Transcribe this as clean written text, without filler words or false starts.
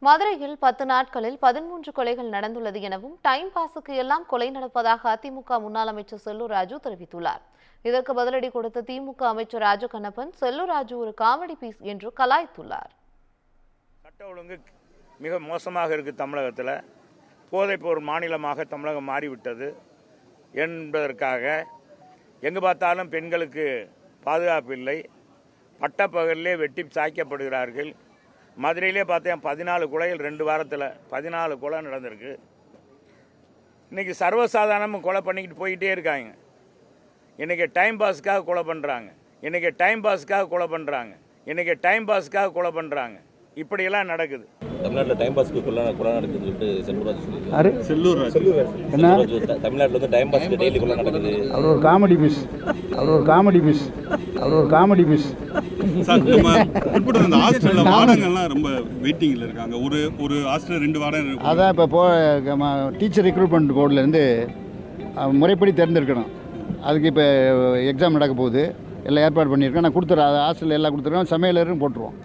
மதுரையில் 10 நாட்களில் 13 கொலைகள் நடந்துள்ளது எனவும் டைம் பாஸுக்கு எல்லாம் கொலை நடப்பதாக அதிமுக முன்னாள் அமைச்சர் செல்லூர் ராஜு தெரிவித்துள்ளார். இதற்கு பதிலடி கொடுத்த திமுக அமைச்சர் ராஜு கண்ணப்பன், செல்லூர் ராஜு ஒரு காமெடி பீஸ் என்று கலாய்த்துள்ளார். சட்ட ஒழுங்கு மிக மோசமாக இருக்கு. தமிழகத்தில் போதைப்பொரு மாநிலமாக தமிழகம் மாறிவிட்டது என்பதற்காக எங்கு பார்த்தாலும் பெண்களுக்கு பாதுகாப்பு இல்லை. பட்டப்பகலிலே வெட்டி சாய்க்கப்படுகிறார்கள். மதுரையிலே பார்த்தேன் 14 கொலைகள் 2 வாரத்தில் 14 கொலை நடந்திருக்கு. இன்றைக்கி சர்வசாதாரணமாக கொலை பண்ணிக்கிட்டு போய்கிட்டே இருக்காங்க. இன்றைக்கி டைம் பாஸுக்காக கொலை பண்ணுறாங்க, இன்றைக்கி டைம் பாஸுக்காக கொலை பண்ணுறாங்க, இன்றைக்கி டைம் பாஸுக்காக கொலை பண்ணுறாங்க. இப்படியெல்லாம் நடக்குது. தமிழ்நாட்டில் டைம் பாஸ்க்கு கொலை நடக்குதுன்னு சொல்லிட்டு செல்லூர் ராஜு தமிழ்நாட்டில் வந்து டைம் பாஸ்க்கு டெய்லி கொலை நடக்குது. அவர் ஒரு காமெடி மிஸ். அந்த ஹாஸ்டலில் வாடகைலாம் ரொம்ப வெயிட்டிங்கில் இருக்காங்க. ஒரு ஹாஸ்டல் 2 வாடகை. அதான் இப்போ டீச்சர் ரெக்ரூட்மெண்ட் போர்டிலேருந்து முறைப்படி தேர்ந்தெடுக்கணும். அதுக்கு இப்போ எக்ஸாம் நடக்க போகுது. எல்லாம் ஏற்பாடு பண்ணியிருக்கோம். நான் கொடுத்துட்றேன். ஹாஸ்டலில் எல்லாம் கொடுத்துருக்கோம். சமையலரும் போட்டுருவோம்.